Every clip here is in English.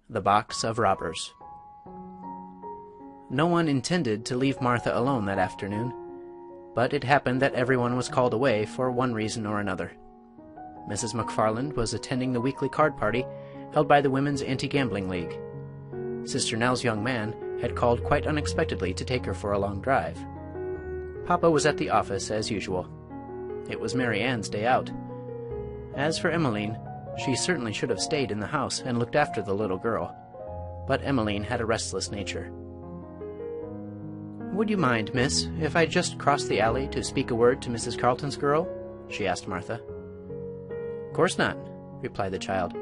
The Box of Robbers. No one intended to leave Martha alone that afternoon, but it happened that everyone was called away for one reason or another. Mrs. McFarland was attending the weekly card party held by the Women's Anti-Gambling League. Sister Nell's young man had called quite unexpectedly to take her for a long drive. Papa was at the office as usual. It was Mary Ann's day out. As for Emmeline, she certainly should have stayed in the house and looked after the little girl, but Emmeline had a restless nature. "Would you mind, miss, if I just crossed the alley to speak a word to Mrs. Carleton's girl?" she asked Martha. "Course not," replied the child.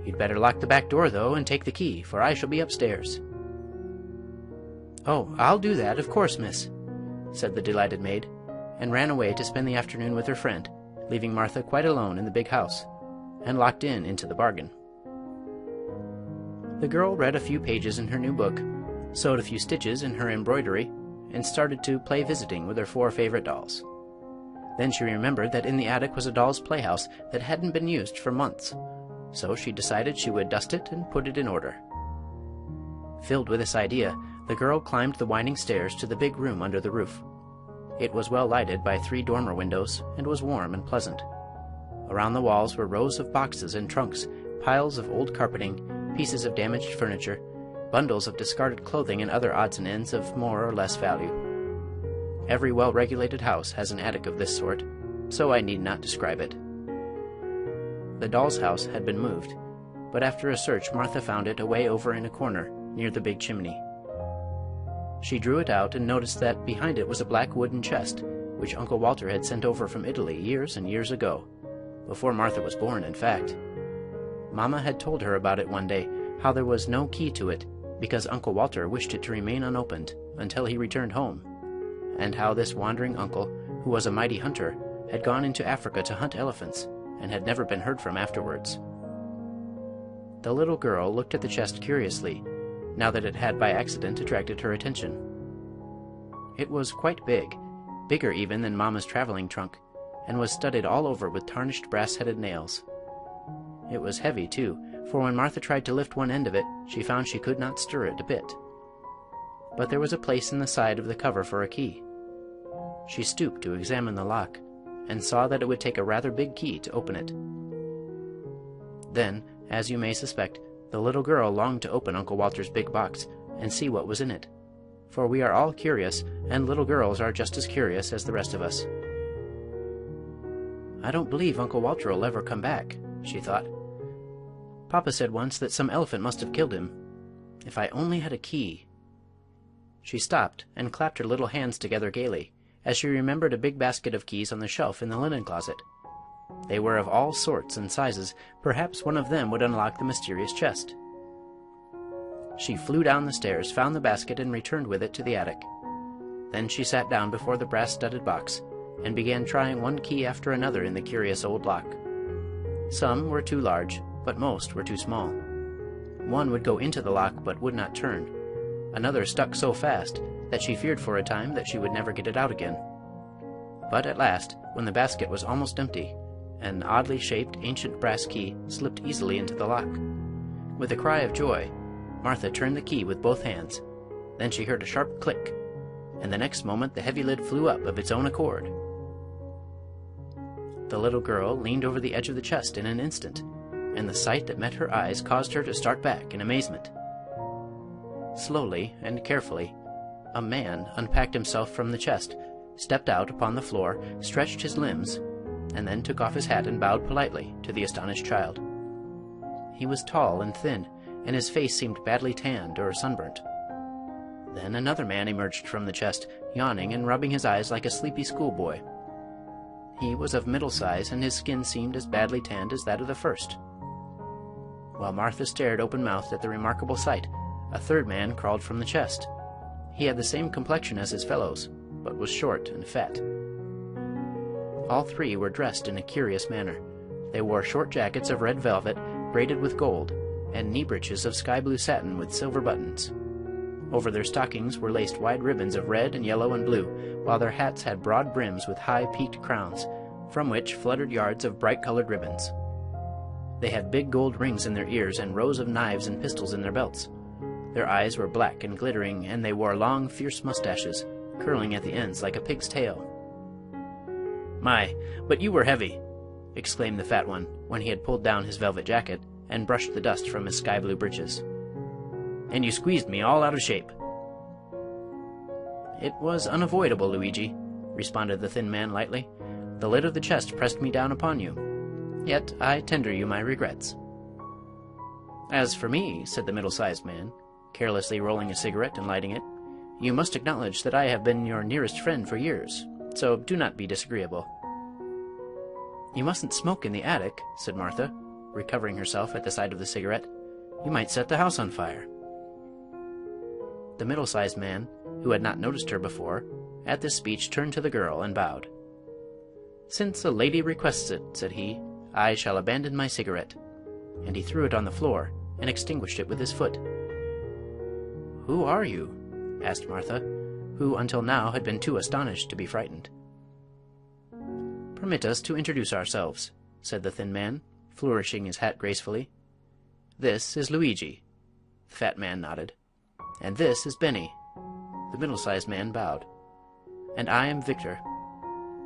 "You'd better lock the back door, though, and take the key, for I shall be upstairs." "Oh, I'll do that, of course, miss," said the delighted maid, and ran away to spend the afternoon with her friend, leaving Martha quite alone in the big house, and locked in into the bargain. The girl read a few pages in her new book, sewed a few stitches in her embroidery, and started to play visiting with her 4 favorite dolls. Then she remembered that in the attic was a doll's playhouse that hadn't been used for months, so she decided she would dust it and put it in order. Filled with this idea, the girl climbed the winding stairs to the big room under the roof. It was well lighted by 3 dormer windows and was warm and pleasant. Around the walls were rows of boxes and trunks, piles of old carpeting, pieces of damaged furniture, bundles of discarded clothing and other odds and ends of more or less value. Every well-regulated house has an attic of this sort, so I need not describe it. The doll's house had been moved, but after a search Martha found it away over in a corner near the big chimney. She drew it out and noticed that behind it was a black wooden chest, which Uncle Walter had sent over from Italy years and years ago, before Martha was born, in fact. Mamma had told her about it one day, how there was no key to it, because Uncle Walter wished it to remain unopened until he returned home, and how this wandering uncle, who was a mighty hunter, had gone into Africa to hunt elephants, and had never been heard from afterwards. The little girl looked at the chest curiously, now that it had by accident attracted her attention. It was quite big, bigger even than Mamma's traveling trunk, and was studded all over with tarnished brass-headed nails. It was heavy, too, for when Martha tried to lift one end of it, she found she could not stir it a bit. But there was a place in the side of the cover for a key. She stooped to examine the lock, and saw that it would take a rather big key to open it. Then, as you may suspect, the little girl longed to open Uncle Walter's big box and see what was in it, for we are all curious, and little girls are just as curious as the rest of us. "I don't believe Uncle Walter will ever come back," she thought. "Papa said once that some elephant must have killed him. If I only had a key." She stopped and clapped her little hands together gaily, as she remembered a big basket of keys on the shelf in the linen closet. They were of all sorts and sizes. Perhaps one of them would unlock the mysterious chest. She flew down the stairs, found the basket, and returned with it to the attic. Then she sat down before the brass-studded box, and began trying one key after another in the curious old lock. Some were too large, but most were too small. One would go into the lock but would not turn. Another stuck so fast that she feared for a time that she would never get it out again. But at last, when the basket was almost empty, an oddly shaped ancient brass key slipped easily into the lock. With a cry of joy, Martha turned the key with both hands. Then she heard a sharp click, and the next moment the heavy lid flew up of its own accord. The little girl leaned over the edge of the chest in an instant, and the sight that met her eyes caused her to start back in amazement. Slowly and carefully, a man unpacked himself from the chest, stepped out upon the floor, stretched his limbs, and then took off his hat and bowed politely to the astonished child. He was tall and thin, and his face seemed badly tanned or sunburnt. Then another man emerged from the chest, yawning and rubbing his eyes like a sleepy schoolboy. He was of middle size, and his skin seemed as badly tanned as that of the first. While Martha stared open-mouthed at the remarkable sight, a third man crawled from the chest. He had the same complexion as his fellows, but was short and fat. All 3 were dressed in a curious manner. They wore short jackets of red velvet, braided with gold, and knee-breeches of sky-blue satin with silver buttons. Over their stockings were laced wide ribbons of red and yellow and blue, while their hats had broad brims with high peaked crowns, from which fluttered yards of bright-colored ribbons. They had big gold rings in their ears and rows of knives and pistols in their belts. Their eyes were black and glittering, and they wore long, fierce mustaches, curling at the ends like a pig's tail. "My, but you were heavy!" exclaimed the fat one, when he had pulled down his velvet jacket and brushed the dust from his sky-blue breeches. "And you squeezed me all out of shape." "It was unavoidable, Luigi," responded the thin man lightly. "The lid of the chest pressed me down upon you. Yet I tender you my regrets." "As for me," said the middle-sized man, carelessly rolling a cigarette and lighting it, "you must acknowledge that I have been your nearest friend for years, so do not be disagreeable." "You mustn't smoke in the attic," said Martha, recovering herself at the sight of the cigarette. "You might set the house on fire." The middle-sized man, who had not noticed her before, at this speech turned to the girl and bowed. "Since a lady requests it," said he, "I shall abandon my cigarette," and he threw it on the floor and extinguished it with his foot. "Who are you?" asked Martha, who until now had been too astonished to be frightened. "Permit us to introduce ourselves," said the thin man, flourishing his hat gracefully. "This is Luigi." The fat man nodded. "And this is Benny." The middle-sized man bowed. "And I am Victor.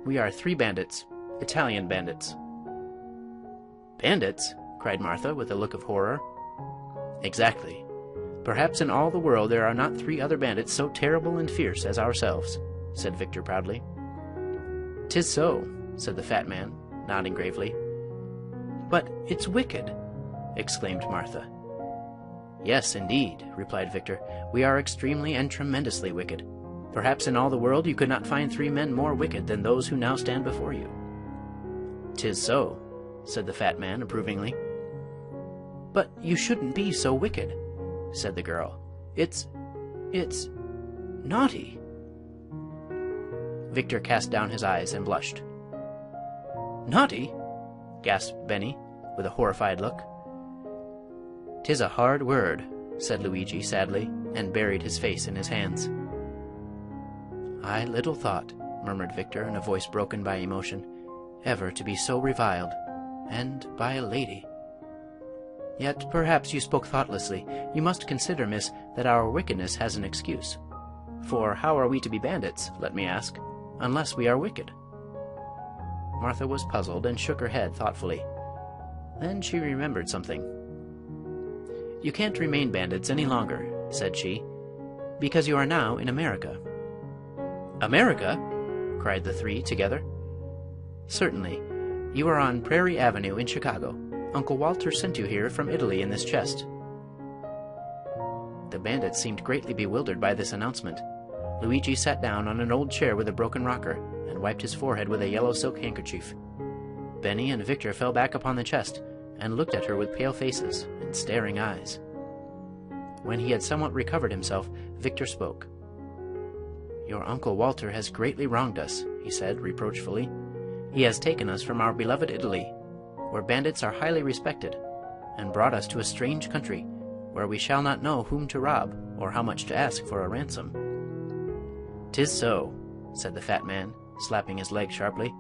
We are 3 bandits, Italian bandits." "Bandits?" cried Martha with a look of horror. "Exactly. Perhaps in all the world there are not 3 other bandits so terrible and fierce as ourselves," said Victor proudly. "'Tis so," said the fat man, nodding gravely. "But it's wicked!" exclaimed Martha. "Yes, indeed," replied Victor. "We are extremely and tremendously wicked. Perhaps in all the world you could not find 3 men more wicked than those who now stand before you." "'Tis so," said the fat man approvingly. "But you shouldn't be so wicked," said the girl. It's naughty." Victor cast down his eyes and blushed. "Naughty?" gasped Benny, with a horrified look. "'Tis a hard word," said Luigi sadly, and buried his face in his hands. "I little thought," murmured Victor in a voice broken by emotion, "ever to be so reviled, and by a lady. Yet perhaps you spoke thoughtlessly. You must consider, miss, that our wickedness has an excuse. For how are we to be bandits, let me ask, unless we are wicked?" Martha was puzzled and shook her head thoughtfully. Then she remembered something. "You can't remain bandits any longer," said she, "because you are now in America." "America?" cried the 3 together. "Certainly. You are on Prairie Avenue in Chicago. Uncle Walter sent you here from Italy in this chest." The bandits seemed greatly bewildered by this announcement. Luigi sat down on an old chair with a broken rocker and wiped his forehead with a yellow silk handkerchief. Benny and Victor fell back upon the chest and looked at her with pale faces and staring eyes. When he had somewhat recovered himself, Victor spoke. "Your Uncle Walter has greatly wronged us," he said reproachfully. "He has taken us from our beloved Italy, where bandits are highly respected, and brought us to a strange country, where we shall not know whom to rob or how much to ask for a ransom." "'Tis so," said the fat man, slapping his leg sharply.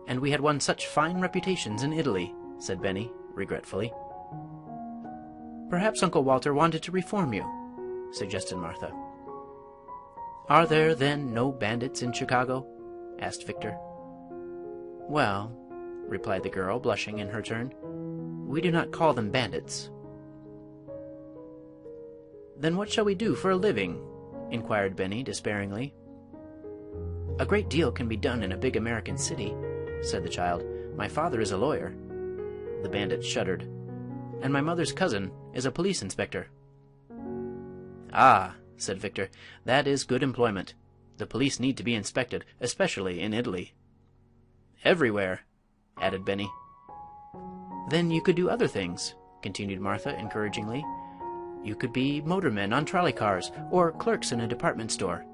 "And we had won such fine reputations in Italy," said Benny, regretfully. "Perhaps Uncle Walter wanted to reform you," suggested Martha. "Are there, then, no bandits in Chicago?" asked Victor. "Well," replied the girl, blushing in her turn, "we do not call them bandits." "Then what shall we do for a living?" inquired Benny despairingly. "A great deal can be done in a big American city," said the child. "My father is a lawyer." The bandit shuddered. "And my mother's cousin is a police inspector." "Ah," said Victor, "that is good employment. The police need to be inspected, especially in Italy." "Everywhere," added Benny. "Then you could do other things," continued Martha encouragingly. "You could be motormen on trolley cars, or clerks in a department store.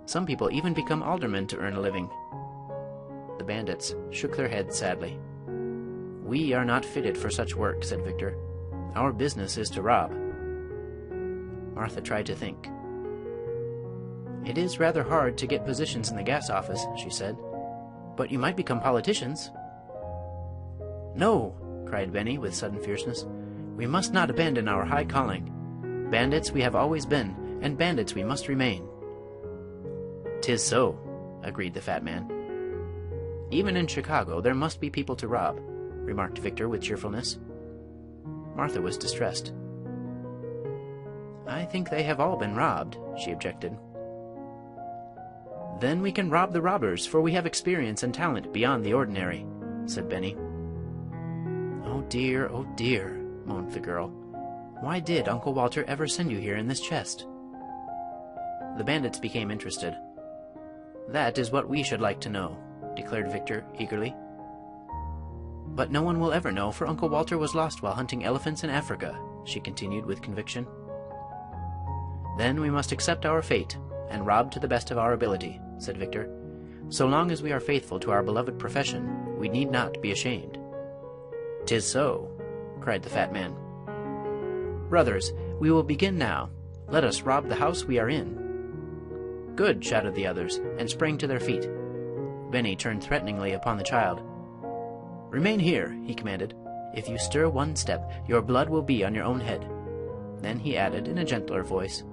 Some people even become aldermen to earn a living." The bandits shook their heads sadly. "We are not fitted for such work," said Victor. "Our business is to rob." Martha tried to think. "It is rather hard to get positions in the gas office," she said. "But you might become politicians." "No!" cried Benny with sudden fierceness. "We must not abandon our high calling. Bandits we have always been, and bandits we must remain." "'Tis so," agreed the fat man. "Even in Chicago there must be people to rob," remarked Victor with cheerfulness. Martha was distressed. "I think they have all been robbed," she objected. "Then we can rob the robbers, for we have experience and talent beyond the ordinary," said Benny. Oh dear," moaned the girl. "Why did Uncle Walter ever send you here in this chest?" The bandits became interested. "That is what we should like to know," declared Victor eagerly. "But no one will ever know, for Uncle Walter was lost while hunting elephants in Africa," she continued with conviction. "Then we must accept our fate and rob to the best of our ability," said Victor. "So long as we are faithful to our beloved profession, we need not be ashamed." "'Tis so," cried the fat man. "Brothers, we will begin now. Let us rob the house we are in." "Good!" shouted the others, and sprang to their feet. Benny turned threateningly upon the child. "Remain here," he commanded. "If you stir one step, your blood will be on your own head." Then he added in a gentler voice,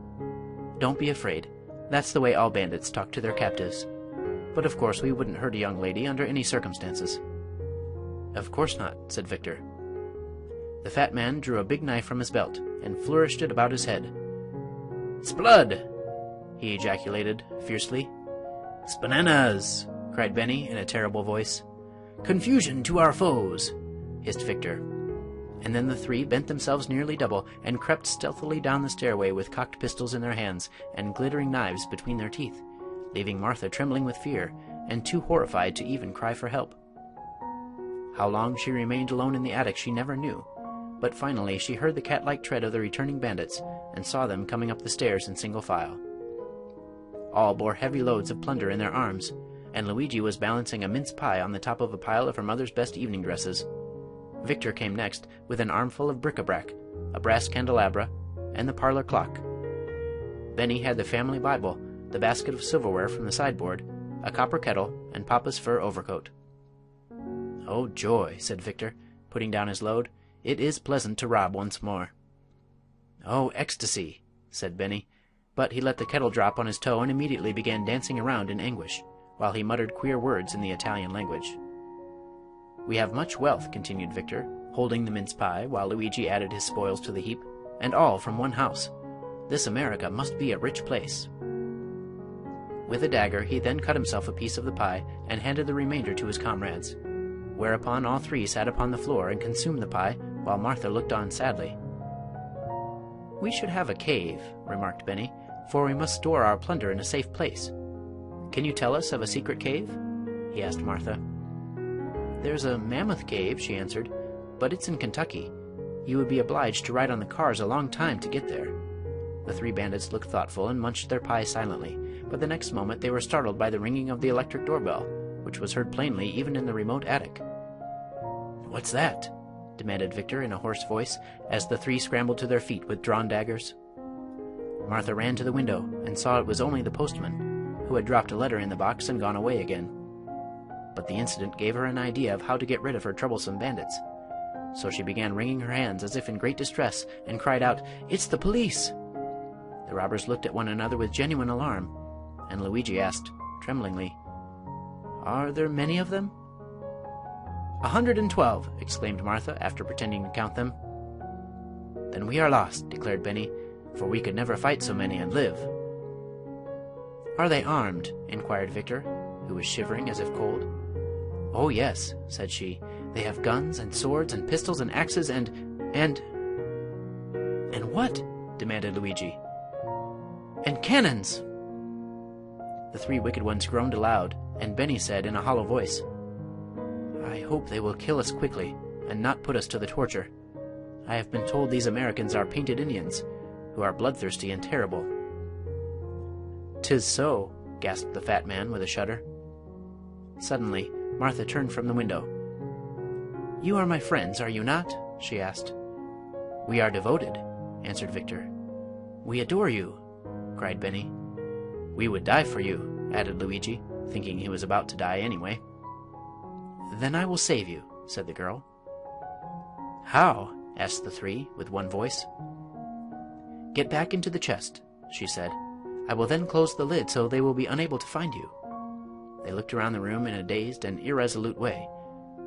"Don't be afraid. That's the way all bandits talk to their captives. But of course we wouldn't hurt a young lady under any circumstances." "Of course not," said Victor. The fat man drew a big knife from his belt and flourished it about his head. "Sblood!" he ejaculated fiercely. "Sbananas!" cried Benny in a terrible voice. "Confusion to our foes!" hissed Victor. And then the three bent themselves nearly double and crept stealthily down the stairway with cocked pistols in their hands and glittering knives between their teeth, leaving Martha trembling with fear and too horrified to even cry for help. How long she remained alone in the attic she never knew, but finally she heard the cat-like tread of the returning bandits and saw them coming up the stairs in single file. All bore heavy loads of plunder in their arms, and Luigi was balancing a mince pie on the top of a pile of her mother's best evening dresses. Victor came next with an armful of bric-a-brac, a brass candelabra, and the parlor clock. Benny had the family Bible, the basket of silverware from the sideboard, a copper kettle, and Papa's fur overcoat. "Oh, joy," said Victor, putting down his load. "It is pleasant to rob once more." "Oh, ecstasy," said Benny, but he let the kettle drop on his toe and immediately began dancing around in anguish, while he muttered queer words in the Italian language. "We have much wealth," continued Victor, holding the mince pie while Luigi added his spoils to the heap, "and all from one house. This America must be a rich place." With a dagger he then cut himself a piece of the pie and handed the remainder to his comrades, whereupon all three sat upon the floor and consumed the pie while Martha looked on sadly. "We should have a cave," remarked Benny, "for we must store our plunder in a safe place. Can you tell us of a secret cave?" he asked Martha. "There's a mammoth cave," she answered, "but it's in Kentucky. You would be obliged to ride on the cars a long time to get there." The three bandits looked thoughtful and munched their pie silently, but the next moment they were startled by the ringing of the electric doorbell, which was heard plainly even in the remote attic. "What's that?" demanded Victor in a hoarse voice, as the three scrambled to their feet with drawn daggers. Martha ran to the window and saw it was only the postman, who had dropped a letter in the box and gone away again. But the incident gave her an idea of how to get rid of her troublesome bandits. So she began wringing her hands as if in great distress, and cried out, "It's the police!" The robbers looked at one another with genuine alarm, and Luigi asked, tremblingly, "Are there many of them?" 112, exclaimed Martha, after pretending to count them. "Then we are lost," declared Benny, "for we could never fight so many and live." "Are they armed?" inquired Victor, who was shivering as if cold. "Oh, yes," said she. "They have guns and swords and pistols and axes and... "And what?" demanded Luigi. "And cannons!" The three wicked ones groaned aloud, and Benny said in a hollow voice, "I hope they will kill us quickly, and not put us to the torture. I have been told these Americans are painted Indians, who are bloodthirsty and terrible." "'Tis so," gasped the fat man with a shudder. Suddenly, Martha turned from the window. "You are my friends, are you not?" she asked. "We are devoted," answered Victor. "We adore you," cried Benny. "We would die for you," added Luigi, thinking he was about to die anyway. "Then I will save you," said the girl. "How?" asked the three, with one voice. "Get back into the chest," she said. "I will then close the lid so they will be unable to find you." They looked around the room in a dazed and irresolute way,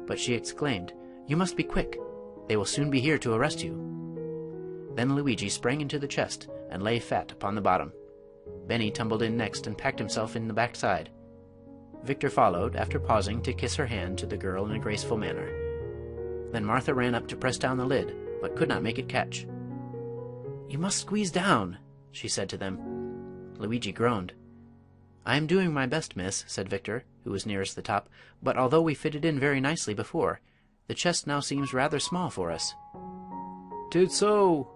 but she exclaimed, "You must be quick. They will soon be here to arrest you." Then Luigi sprang into the chest and lay fat upon the bottom. Benny tumbled in next and packed himself in the back side. Victor followed, after pausing to kiss her hand to the girl in a graceful manner. Then Martha ran up to press down the lid, but could not make it catch. "You must squeeze down," she said to them. Luigi groaned. "I am doing my best, miss," said Victor, who was nearest the top, "but although we fitted in very nicely before, the chest now seems rather small for us." "'Tis so,"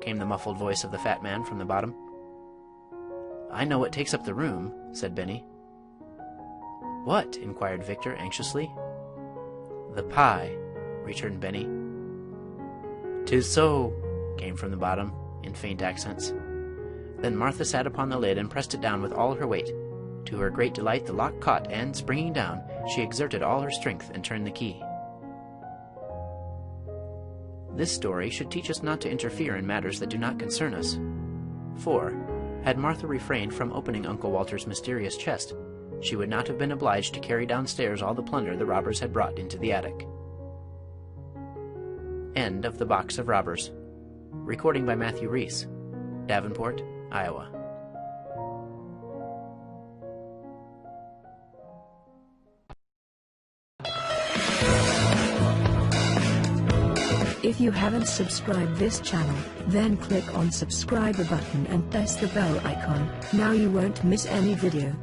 came the muffled voice of the fat man from the bottom. "I know what takes up the room," said Benny. "What?" inquired Victor anxiously. "The pie," returned Benny. "'Tis so," came from the bottom, in faint accents. Then Martha sat upon the lid and pressed it down with all her weight. To her great delight the lock caught, and, springing down, she exerted all her strength and turned the key. This story should teach us not to interfere in matters that do not concern us. For, had Martha refrained from opening Uncle Walter's mysterious chest, she would not have been obliged to carry downstairs all the plunder the robbers had brought into the attic. End of The Box of Robbers. Recording by Matthew Reese, Davenport, Iowa. If you haven't subscribed this channel, then click on subscribe button and press the bell icon. Now you won't miss any video.